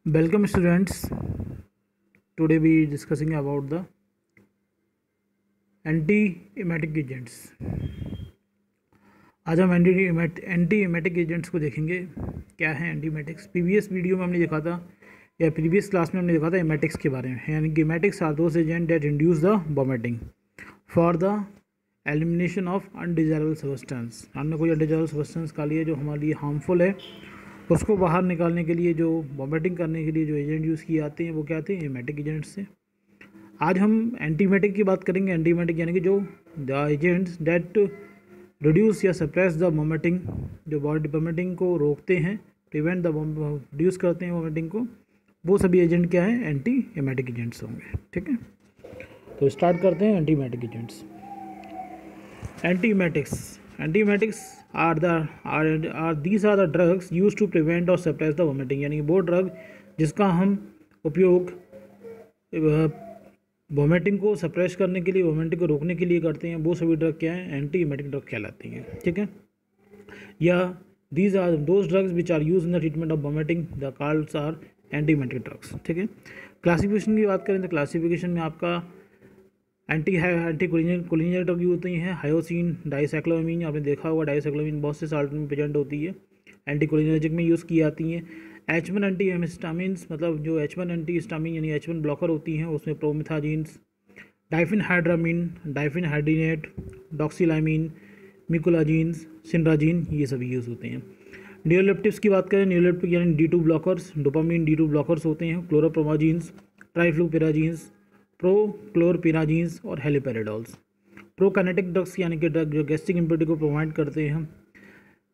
Welcome students. Today we discussing about the anti-emetic agents. आज हम anti-emetic agents को देखेंगे। क्या है एंटी-एमेटिक्स? प्रीवियस वीडियो में हमने देखा था या प्रीवियस क्लास में हमने देखा था एमेटिक्स के बारे में। यानी कि emetics are those agent that induce the vomiting for the elimination of undesirable substance. हमने कोई अनडिजायरेबल सब्सटेंस का लिए जो हमारे लिए हार्मफुल है उसको बाहर निकालने के लिए, जो वोमिटिंग करने के लिए जो एजेंट यूज़ किए जाते हैं वो क्या आते हैं? एमेटिक एजेंट्स से। आज हम एंटीमेटिक की बात करेंगे। एंटीमेटिक यानी कि जो द एजेंट्स दैट रिड्यूस या सप्रेस द वोमिटिंग, जो बॉडी वोमिटिंग को रोकते हैं, प्रिवेंट द रिड्यूस करते हैं वोमिटिंग को, वो सभी एजेंट क्या है? एंटी एमेटिक एजेंट्स होंगे। ठीक है, तो स्टार्ट करते हैं antiemetic agents. Antiemetics are these are the drugs use to prevent और सप्रेस द वोमिटिंग। यानी कि वो ड्रग जिसका हम उपयोग वोमिटिंग को सप्रेस करने के लिए, वोमिटिंग को रोकने के लिए करते हैं, वो सभी ड्रग क्या है? एंटी एमेटिक ड्रग कहलाती हैं। ठीक है, या these are those drugs which are use in the treatment of vomiting, the called are anti emetic drugs. ठीक है, क्लासिफिकेशन की बात करें तो क्लासिफिकेशन में आपका एंटी कोलिनर्जिक ड्रग यूज होती हैं। हायोसिन, डाइसाइक्लोमीन, आपने देखा होगा डाइसाइक्लोमीन बहुत से साल्ट में प्रेजेंट होती है, एंटी कोलिनर्जिक में यूज़ की जाती हैं। H1 एंटी हिस्टामिन्स, मतलब जो H1 एंटी हिस्टामिन यानी H1 ब्लॉकर होती हैं, उसमें प्रोमिथाजीन्स, डाइफिनहाइड्रामीन, डाइफिनहाइड्रीनेट, डॉक्सीलामीन, मिकोलाजीन्स, सिंड्राजीन, ये सभी यूज़ होते हैं। न्यूरोलेप्टिक्स की बात करें, न्यूरोलेप्टिक यानी D2 blockers, dopamine D2 blockers होते हैं। क्लोरोप्रोमाजीन्स, ट्राइफ्लूपिराजीन्स, प्रोक्लोरपिराजीन्स और हेलिपेरिडोल्स। प्रोकाइनेटिक ड्रग्स यानी कि ड्रग जो गैस्ट्रिक इम्प्योरिटी को प्रोवाइड करते हैं,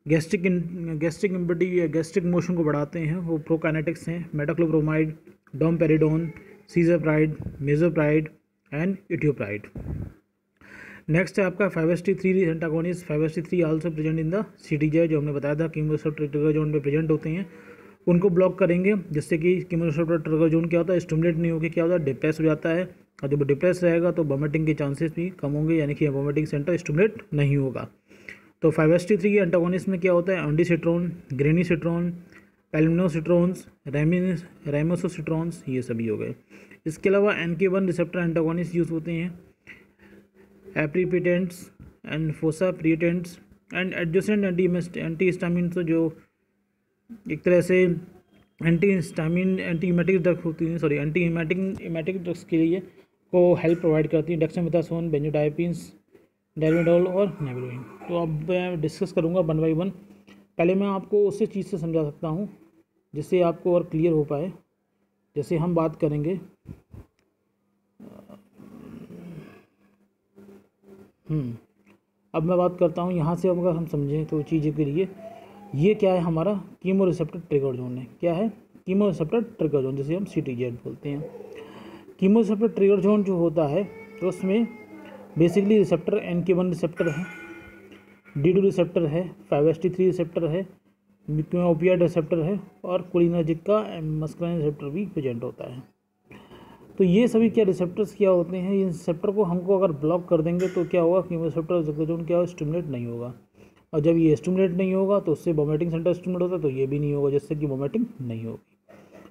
गैस्ट्रिक इम्प्योरिटी या गैस्ट्रिक मोशन को बढ़ाते हैं, वो प्रोकाइनेटिक्स हैं। मेटाक्लोप्रोमाइड, डोमपेरिडोन, सीजरप्राइड, मेजोप्राइड एंड इथियोप्राइड। नेक्स्ट है आपका 5-HT3 antagonist. 5-HT3 also present in the CTJ, जो हमने बताया था कीमोरेसेप्टर ट्रिगर जोन पे प्रेजेंट होते हैं, उनको ब्लॉक करेंगे जिससे कि कीमोरेसेप्टर ट्रिगर जोन क्या होता है? स्टिमुलेट नहीं होकर क्या होता है? डिप्रेस हो जाता है, और जब डिप्रेस रहेगा तो वोमिटिंग के चांसेस भी कम होंगे, यानी कि वोमिटिंग सेंटर स्टिमुलेट नहीं होगा। तो 5-HT3 के एंटागोनिस्ट में क्या होता है? एंडोसिट्रोन, ग्रेनिसिट्रोन, पेल्मिनोसिट्रोन्स, रेमोसोसिट्रोन्स, ये सभी हो गए। इसके अलावा NK1 रिसेप्टर एंटागोनिस्ट यूज़ होते हैं, aprepitants and fosaprepitants and adjacent anti histamine, तो जो एक तरह से एंटी एमेटिक ड्रग होती हैं, सॉरी एंटी एमेटिक ड्रग्स के लिए को हेल्प प्रोवाइड करती हैं। डेक्सामेथासोन, बेंजोडाइपिन्स, डेल्मेडोल और नेबिलोइन। तो अब मैं डिस्कस करूँगा 1 बाय 1। पहले मैं आपको उसी चीज़ से समझा सकता हूँ जिससे आपको और क्लियर हो पाए। जैसे हम बात करेंगे अब मैं बात करता हूँ यहाँ से, अब अगर हम समझें तो चीज़ों के लिए, ये क्या है? हमारा कीमोरेसेप्टर ट्रिगर जोन है। क्या है? कीमोरेसेप्टर ट्रिगर जोन, जिसे हम CTZ बोलते हैं। कीमोरेसेप्टर ट्रिगर जोन जो होता है तो उसमें बेसिकली रिसेप्टर NK1 रिसेप्टर है, D2 रिसेप्टर है, 5-HT3 रिसेप्टर है, ओपियाइड रिसेप्टर है, और कोलिनर्जिक का मस्कुलिन रिसेप्टर भी प्रेजेंट होता है। तो ये सभी क्या रिसेप्टर्स क्या होते हैं? इन रिसेप्टर को हमको अगर ब्लॉक कर देंगे तो क्या होगा? कीमोरेसेप्टर ट्रिगर जोन क्या होगा? स्टिमुलेट नहीं होगा, और जब ये स्टिमुलेट नहीं होगा तो उससे वोमिटिंग सेंटर स्टिमुलेट होता है, तो ये भी नहीं होगा, जिससे कि वोमिटिंग नहीं होगी।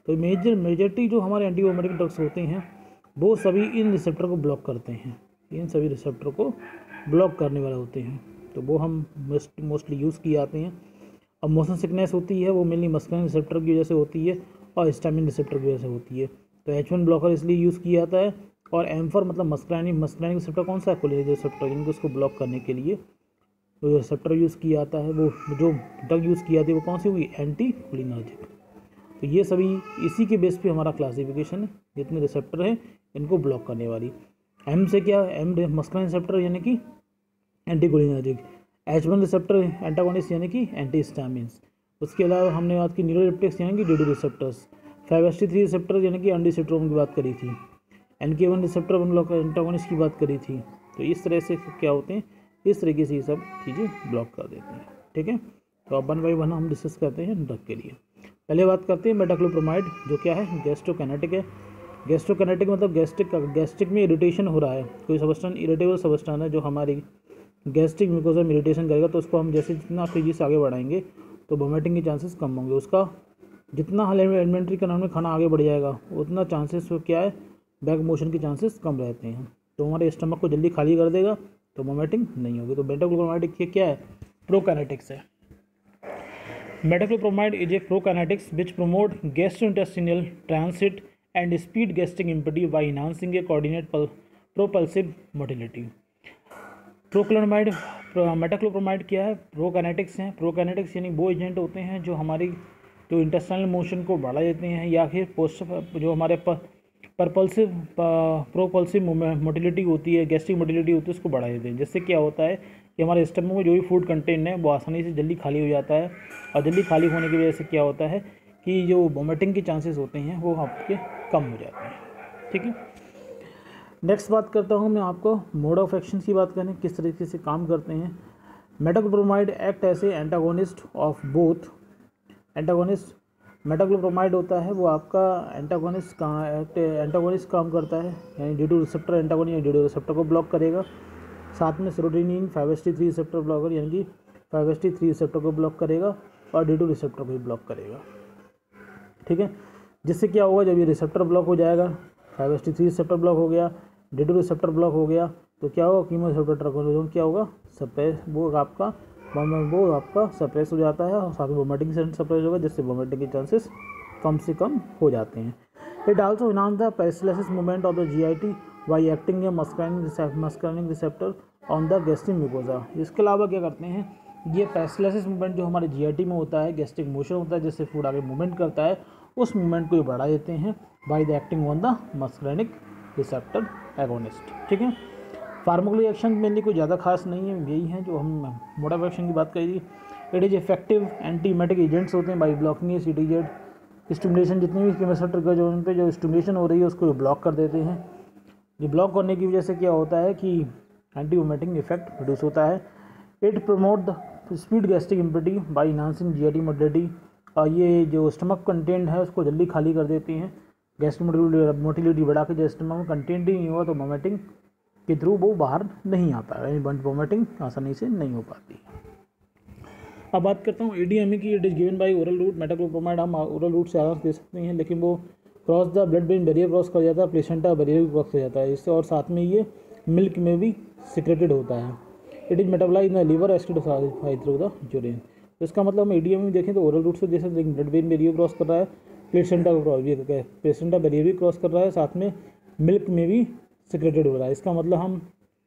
तो मेजॉरिटी जो हमारे एंटी वोमिटिक ड्रग्स होते हैं वो सभी इन रिसेप्टर को ब्लॉक करते हैं, इन सभी रिसेप्टर को ब्लॉक करने वाले होते हैं, तो वो हम मोस्टली यूज़ किए जाते हैं। अब मोशन सिकनेस होती है वो मेनली मस्कुलिन रिसेप्टर की वजह से होती है और हिस्टामिन रिसेप्टर की वजह से होती है, तो H1 ब्लॉकर इसलिए यूज़ किया जाता है। और M4 मतलब मस्कुलिन रिसेप्टर कौन सा है? कोलिनर्जिक रिसेप्टर, इनको उसको ब्लॉक करने के लिए जो रिसेप्टर यूज़ किया जाता है, वो जो ड्रग यूज़ की जाती है वो कौन सी हुई? Anti cholinergic. तो ये सभी इसी के बेस पे हमारा क्लासिफिकेशन है, जितने रिसेप्टर हैं इनको ब्लॉक करने वाली। M से क्या? M मस्कुलिन रिसेप्टर यानी कि anti cholinergic, H1 receptor antagonist यानी कि एंटी हिस्टामिन्स। उसके अलावा हमने बात की न्यूरोलेप्टिक्स यानी कि D2 रिसेप्टर्स, 5-HT3 रिसेप्टर यानी कि एंडोसिट्रोन की बात करी थी, NK1 रिसेप्टर एंटागोनिस्ट की बात करी थी। तो इस तरह से क्या होते हैं? इस तरीके से ये सब चीज़ें ब्लॉक कर देते हैं। ठीक है, तो अब 1 बाय 1 हम डिस्कस करते हैं ड्रग के लिए। पहले बात करते हैं मेटाक्लोप्रोमाइड, जो क्या है? गैस्ट्रोकाइनेटिक है। गैस्ट्रोकाइनेटिक मतलब गैस्ट्रिक में इरिटेशन हो रहा है, कोई सब्सटेंस इरिटेबल सब्सटेंस है जो हमारी गैस्ट्रिक म्यूकोसा में इरिटेशन करेगा, तो उसको हम जैसे जितना तेज़ी से आगे बढ़ाएंगे तो वोमिटिंग के चांसेस कम होंगे, उसका जितना एलिमेंट्री कैनाल में खाना आगे बढ़ जाएगा उतना चांसेस क्या है, बैक मोशन के चांसेस कम रहते हैं। तो हमारे स्टमक को जल्दी खाली कर देगा, तो वोमिटिंग नहीं होगी। तो मेटाक्लोप्रोमाइड क्या है, प्रोकाइनेटिक्स है। Metoclopramide is a prokinetics which promote gastrointestinal transit and speed gastric empty by enhancing a coordinate propulsive motility. प्रोक्लोमाइड मेटाक्लोप्रोमाइड क्या है, प्रोकाइनेटिक्स हैं। प्रोकाइनेटिक्स यानी वो एजेंट होते हैं जो हमारी जो इंटेस्टाइनल मोशन को बढ़ा देते हैं, या फिर जो हमारे प्रोपल्सिव मोटिलिटी होती है, गैस्ट्रिक मोटिलिटी होती है, उसको बढ़ा देते हैं। जिससे क्या होता है कि हमारे स्टमक में जो भी फूड कंटेंट है वो आसानी से जल्दी खाली हो जाता है, और जल्दी खाली होने की वजह से क्या होता है कि जो वोमिटिंग के चांसेस होते हैं वो आपके कम हो जाते हैं। ठीक है, नेक्स्ट बात करता हूँ मैं आपको मोड ऑफ एक्शन की बात करें, किस तरीके से काम करते हैं। मेटाक्लोप्रोमाइड एक्ट ऐसे एंटागोनिस्ट ऑफ बोथ। एंटागोनिस्ट मेटाक्लोप्रोमाइड होता है वो आपका एंटागोनिस्ट काम करता है, यानी डी टू रिसेप्टर एंटागोनिस्ट या डी टू रिसेप्टर को ब्लॉक करेगा। साथ में सेरोटोनिन 5HT3 रिसेप्टर ब्लॉकर यानी कि 5HT3 रिसेप्टर को ब्लॉक करेगा और डी टू रिसेप्टर को भी ब्लॉक करेगा। ठीक है, जिससे क्या होगा, जब ये रिसेप्टर ब्लॉक हो जाएगा, 5HT3 रिसेप्टर ब्लॉक हो गया, डी टू रिसेप्टर ब्लॉक हो गया, तो क्या होगा, कीमोरेसेप्टर ट्रैकोजोन क्या होगा, सप्रेस, वो आपका सप्रेस हो जाता है, और साथ में वोमिटिंग से सप्रेस होगा, जिससे वोमिटिंग के चांसेस कम से कम हो जाते हैं। It also enhance the peristalsis movement of the GIT by acting a muscarinic receptor on the gastric mucosa. इसके अलावा क्या करते हैं, ये पेरिस्टालसिस मूवमेंट जो हमारे GIT में होता है, गैस्ट्रिक मोशन होता है जिससे फूड आगे मूवमेंट करता है, उस मूवमेंट को ये बढ़ा देते हैं by the acting on the muscarinic receptor agonist. ठीक है, फार्माकोलॉजी एक्शन मेनली कोई ज़्यादा खास नहीं है, यही है जो हम मोड ऑफ एक्शन की बात करी। It is effective antiemetic agents होते हैं बाई ब्लॉकिंग CTZ स्टिमुलेशन, जितनी भी केमिस्ट्री ट्रिगर जो उन पर जो स्टिमुलेशन हो रही है उसको ब्लॉक कर देते हैं। ये ब्लॉक करने की वजह से क्या होता है कि एंटी वोमिटिंग इफेक्ट प्रोड्यूस होता है। It promote the speed gastric empty by enhancing GIT motility, और ये जो स्टमक कंटेंट है उसको जल्दी खाली कर देती हैं। गैस्ट्रिक मोटिलिटी बढ़ा के, जब स्टमक में कंटेंट ही नहीं हुआ तो वोमिटिंग के थ्रू वो बाहर नहीं आता है, वोमिटिंग आसानी से नहीं हो पाती। अब बात करता हूँ ADME की। It is given by oral route. Metoclopramide हम ओरल रूट से आराम से दे सकते हैं, लेकिन वो cross the blood brain barrier cross कर जाता है, प्लेसेंटा बैरियर भी क्रॉस कर जाता है इससे, और साथ में ये मिल्क में भी सिक्रेटेड होता है। It is metabolised in the liver acidified through the urine. तो इसका मतलब हम ADME में देखें तो ओरल रूट से दे सकते हैं, लेकिन ब्लड ब्रेन बैरियर क्रॉस कर रहा है, प्लेसेंटा बैरियर भी क्रॉस कर रहा है, साथ में मिल्क में भी सिक्रेटेड हो रहा है। इसका मतलब हम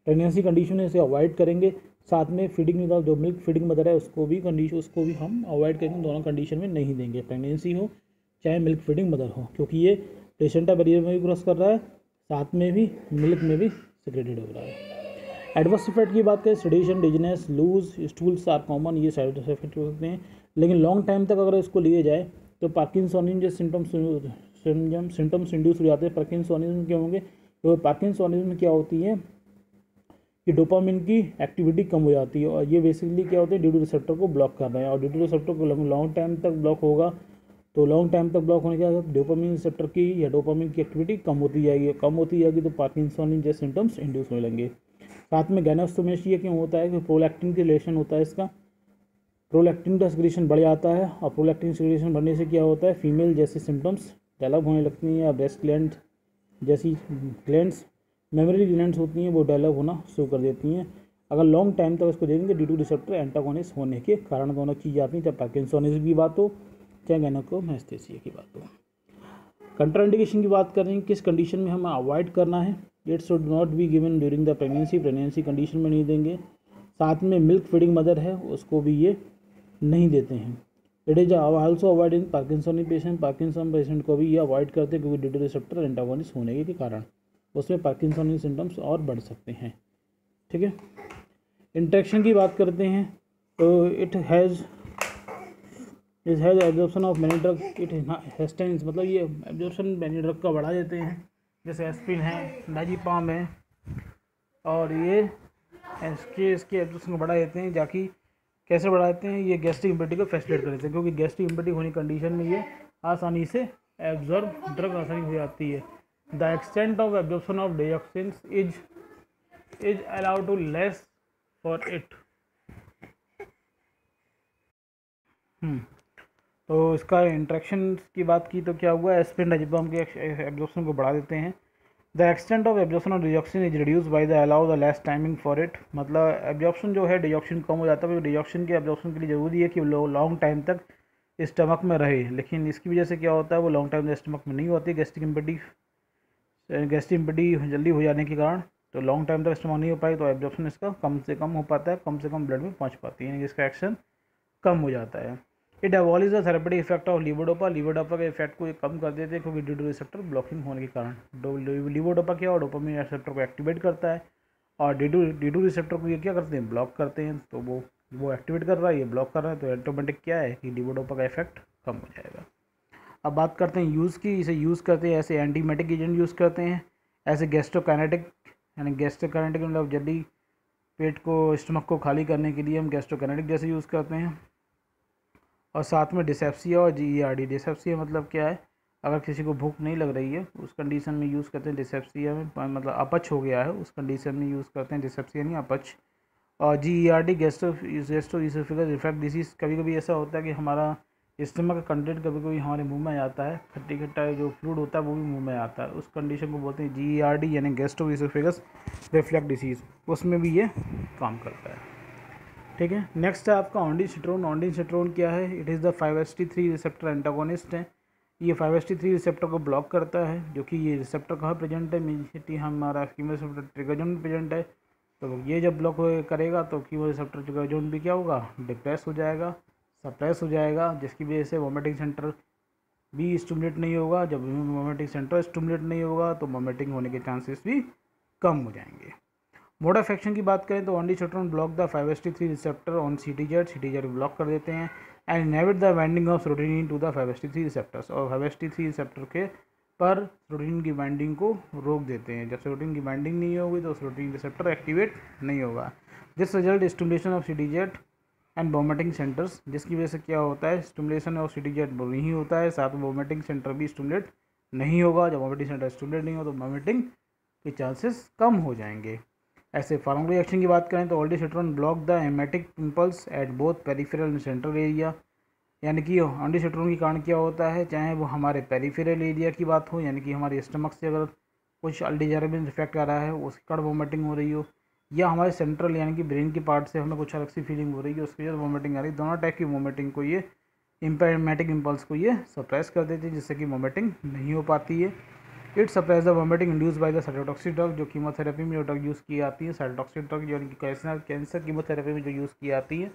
प्रेगनेंसी कंडीशन में इसे अवॉइड करेंगे, साथ में फीडिंग में जो मिल्क फीडिंग मदर है उसको भी हम अवॉइड करेंगे। दोनों कंडीशन में नहीं देंगे, प्रेगनेंसी हो चाहे मिल्क फीडिंग मदर हो, क्योंकि ये प्लेसेंटा बैरियर में भी क्रॉस कर रहा है, साथ में भी मिल्क में भी सिक्रेटेड हो रहा है। एडवर्स इफेक्ट की बात करें, sedation, dizziness, loose stools are common, ये साइड इफेक्ट हो सकते हैं, लेकिन लॉन्ग टाइम तक अगर इसको लिए जाए तो पार्किंसोनिज्म जो सिम्टम्स इंड्यूस हो जाते हैं। पार्किंसोनिज्म क्या होंगे, तो पार्किंसोनिज्म में क्या होती है कि डोपामिन की एक्टिविटी कम हो जाती है, और ये बेसिकली क्या होता है, डी टू रिसेप्टर को ब्लॉक कर रहे हैं, और डी टू रिसेप्टर को लॉन्ग टाइम तक ब्लॉक होगा, तो लॉन्ग टाइम तक ब्लॉक होने के बाद डोपामिन रिसेप्टर की या डोपामिन की एक्टिविटी कम होती जाएगी, तो पार्किंसोनिज्म जैसे सिम्टम्स इंड्यूस होने लगेंगे। साथ में गैनोस्टोमेशिया क्यों होता है कि प्रोलैक्टिन के रिलेशन होता है इसका, प्रोलैक्टिन का सिक्रेशन बढ़ जाता है, और प्रोलैक्टिन सिक्रेशन बढ़ने से क्या होता है, फीमेल जैसे सिम्टम्स डेवलप होने लगती हैं, या ब्रेस्ट ग्लैंड जैसी ग्लैंड्स, मेमोरी ग्लैंड्स होती हैं वो डेवलप होना शुरू कर देती हैं। अगर लॉन्ग टाइम तक इसको देंगे डी टू रिसेप्टर एंटागोनिस्ट होने के कारण दोनों चीज़ आती हैं, चाहे पार्किंसोनिज्म की बात हो चाहे गैनोकोमैस्टेसिया की बात हो। कंट्राइंडिकेशन की बात कर रहे हैं, किस कंडीशन में हमें अवॉइड करना है। It should not be given during the pregnancy condition में नहीं देंगे। साथ में मिल्क फीडिंग मदर है उसको भी ये नहीं देते हैं। It is also avoid in Parkinson patient को भी ये अवॉइड करते हैं, क्योंकि डी टू रिसेप्टर एंटागोनिस्ट होने के कारण उसमें पार्किंसन सिम्टम्स और बढ़ सकते हैं। ठीक है, इंट्रैक्शन की बात करते हैं तो it has absorption of many drug, it hastens, मतलब ये एब्जॉर्प्शन मैनी ड्रग का बढ़ा देते हैं, जैसे एस्पिरिन है, डाइजिपाम है, और ये इसके एब्जॉर्प्शन को बढ़ा देते हैं। जाकि कैसे बढ़ा देते हैं, ये गैस्ट्रिक इम्पैटी को फैसिलिटेट कर देते हैं, क्योंकि गैस्ट्रिक इम्पैटी होने की कंडीशन में ये आसानी से एब्जॉर्ब ड्रग आसानी हो जाती है। The extent of absorption of dioxins is allowed to less for it. तो इसका इंट्रैक्शन की बात की तो क्या हुआ, एस्पिरिन डायज़ेपाम के एब्जॉर्प्शन को बढ़ा देते हैं। The extent of absorption of digoxin is reduce by the allow the less timing for it, मतलब एब्जॉर्प्शन जो है डिजॉक्सिन कम हो जाता है, डिजॉक्सिन के एब्जॉर्प्शन के लिए ज़रूरी है कि वो लॉन्ग टाइम तक स्टमक में रहे, लेकिन इसकी वजह से क्या होता है वो लॉन्ग टाइम स्टमक में नहीं होती, गैस्ट्रिक इम्पेटी जल्दी हो जाने के कारण, तो लॉन्ग टाइम तक स्टमक नहीं हो पाई तो एब्जॉर्प्शन इसका कम से कम हो पाता है, कम से कम ब्लड में पहुँच पाती है, यानी कि इसका एक्शन कम हो जाता है। It abolishes the therapeutic effect of levodopa, levodopa के इफेक्ट को ये कम कर देते हैं क्योंकि डी रिसेप्टर ब्लॉकिंग होने के कारण। लीवोडोपा क्या और डोपामिन रिसेप्टर को एक्टिवेट करता है और डी रिसेप्टर को ये क्या करते हैं, ब्लॉक करते हैं, तो वो एक्टिवेट कर रहा है, ये ब्लॉक कर रहा है, तो ऑटोमेटिक क्या है कि लीवोडोपा का इफेक्ट कम हो जाएगा। अब बात करते हैं यूज़ की, इसे यूज़ करते हैं ऐसे एंटीमेटिक एजेंट यूज़ करते हैं, ऐसे गैस्ट्रोकाइनेटिक, यानी गैस्ट्रोकाइनेटिक मतलब जल्दी पेट को स्टमक को खाली करने के लिए हम गैस्ट्रोकाइनेटिक जैसे यूज़ करते हैं। और साथ में डिसेप्सिया और GERD, डिसेप्सिया मतलब क्या है, अगर किसी को भूख नहीं लग रही है उस कंडीशन में यूज़ करते हैं डिसेप्सिया में, मतलब अपच हो गया है उस कंडीशन में यूज़ करते हैं डिसेप्सिया नहीं अपच। और GERD गैस्ट्रोइसोफेगस रिफ्लक्स डिसीज़, कभी कभी ऐसा होता है कि हमारा स्टमक का कंटेंट कभी कभी हमारे मुंह में आता है, खट्टी खट्टा जो फ्लूइड होता है वो भी मुंह में आता है, उस कंडीशन को बोलते हैं GERD यानी गैस्ट्रोइसोफेगस रिफ्लक्स डिसीज़, उसमें भी ये काम करता है। ठीक है, नेक्स्ट है आपका ऑन्डिसिट्रोन। ऑन्डिसिट्रोन क्या है, it is the 5HT3 receptor antagonist है, ये 5HT3 रिसेप्टर को ब्लॉक करता है, जो कि ये रिसेप्टर कहाँ प्रेजेंट है, मेनली हमारा कीमोरिसेप्टर ट्रिगर जोन में प्रेजेंट है, तो ये जब ब्लॉक करेगा तो कीमोरिसेप्टर ट्रिगर जोन भी क्या होगा, डिप्रेस हो जाएगा, सप्रेस हो जाएगा, जिसकी वजह से वोमिटिंग सेंटर भी स्टिमुलेट नहीं होगा, जब वोमिटिंग सेंटर स्टिमुलेट नहीं होगा तो वोमिटिंग होने के चांसेस भी कम हो जाएंगे। मोड ऑफ एक्शन की बात करें तो ondansetron block the 5HT3 receptor on CTZ block कर देते हैं and inhibit the binding of serotonin to the 5HT3 receptors, और 5HT3 रिसेप्टर के पर सेरोटोनिन की बाइंडिंग को रोक देते हैं, जब सेरोटोनिन की बाइंडिंग नहीं होगी तो सेरोटोनिन रिसेप्टर एक्टिवेट नहीं होगा। This result stimulation of CTZ and vomiting centres, जिसकी वजह से क्या होता है, स्टिमुलेशन ऑफ CTZ नहीं होता है, साथ में वोमिटिंग सेंटर भी स्टिमुलेट नहीं होगा, जब वोमिटिंग सेंटर स्टिमुलेट नहीं हो तो वोमिटिंग के चांसेस कम हो जाएंगे। ऐसे फार्माकोजेक्शन की बात करें तो ondansetron block the emetic impulse at both peripheral and central area, यानी कि ऑन्डिसिट्रोन के कारण क्या होता है, चाहे वो हमारे पेरिफेरल एरिया की बात हो, यानी कि हमारे स्टमक से अगर कुछ अनडिजायरेबल इफेक्ट आ रहा है उसके कारण वोमिटिंग हो रही हो, या हमारे सेंट्रल यानी कि ब्रेन की पार्ट से हमें कुछ अलग सी फीलिंग हो रही है उसकी वजह से वोमिटिंग आ रही है, दोनों टाइप की वोमिटिंग को ये एमेटिक इम्पल्स को ये सप्रेस कर देती है, जिससे कि वोमिटिंग नहीं हो पाती है। It suppress the vomiting induce by the cytotoxic drug, जो कीमोथेरेपी में जो ड्रग यूज़ की जाती है, साइटोटॉक्सिक ड्रग यानी कि कैंसर कीमोथेरेपी में जो यूज़ की जाती है,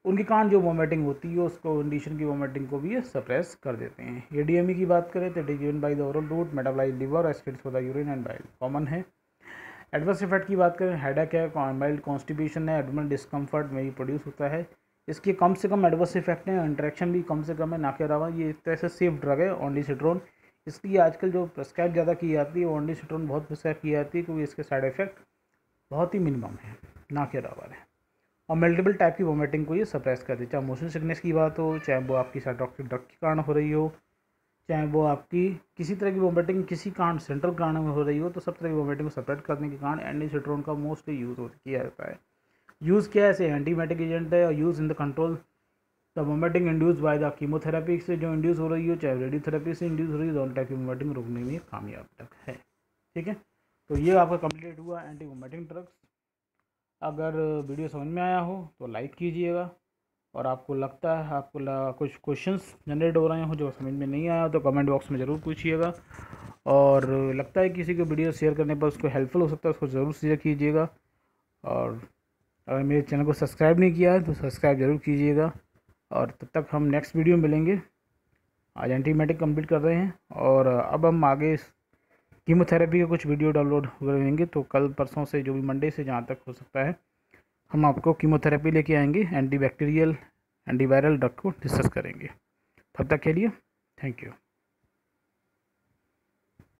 उनके कारण जो वोमिटिंग होती है उसको कंडीशन की वोमिटिंग को भी ये सप्रेस कर देते हैं। ADME की बात करें तो it is given by the oral route, metabolise liver, acids for the urine and bile, common है। एडवर्स इफेक्ट की बात करें, हेडेक है, माइल्ड कॉन्स्टिपेशन है, एब्डोमिनल डिस्कम्फर्ट में ही प्रोड्यूस होता है, इसके कम से कम एडवर्स इफेक्ट हैं, इंटरेक्शन भी कम से कम है, ना के अलावा ये एक तरह से सेफ ड्रग है ऑन्डिसिट्रोन, इसलिए आजकल जो प्रेस्क्राइब ज़्यादा की जाती है ऑन्डिसिट्रोन बहुत प्रेस्क्राइब की जाती है क्योंकि इसके साइड इफेक्ट बहुत ही मिनिमम है, ना के बराबर है, और मल्टीपल टाइप की वोमिटिंग को ये सप्रेस कर देती है, चाहे मोशन सिकनेस की बात हो, चाहे वो आपकी साइटोटॉक्सिक ड्रग के कारण हो रही हो, चाहे वो आपकी किसी तरह की वोमिटिंग किसी कारण सेंट्रल कारण में हो रही हो, तो सब तरह की वोमिटिंग को सेपरेट करने के कारण ऑन्डिसिट्रोन का मोस्टली यूज़ किया जाता है। यूज़ क्या है, ऐसे एंटीमेटिक एजेंट है और use in the control the vomiting induce by the chemotherapy से जो इंड्यूस हो रही हो, चाहे रेडियोथेरेपी से इंड्यूस हो रही है, दोनों टाइप की वोमिटिंग रोकने में कामयाब तक है। ठीक है, तो ये आपका कंप्लीट हुआ एंटी वोमिटिंग ड्रग्स। अगर वीडियो समझ में आया हो तो लाइक कीजिएगा, और आपको लगता है आपको कुछ क्वेश्चंस जनरेट हो रहे हो जो समझ में नहीं आया तो कमेंट बॉक्स में ज़रूर पूछिएगा, और लगता है किसी को वीडियो शेयर करने पर उसको हेल्पफुल हो सकता है उसको ज़रूर शेयर कीजिएगा, और अगर मेरे चैनल को सब्सक्राइब नहीं किया है तो सब्सक्राइब ज़रूर कीजिएगा, और तब तक हम नेक्स्ट वीडियो में मिलेंगे। आज एंटीमेटिक कंप्लीट कर रहे हैं और अब हम आगे कीमोथेरेपी के कुछ वीडियो डाउनलोड करेंगे, तो कल परसों से जो भी मंडे से जहाँ तक हो सकता है हम आपको कीमोथेरेपी लेके आएंगे, एंटीबैक्टीरियल एंटीवायरल ड्रग को डिस्कस करेंगे। तब तक के लिए थैंक यू।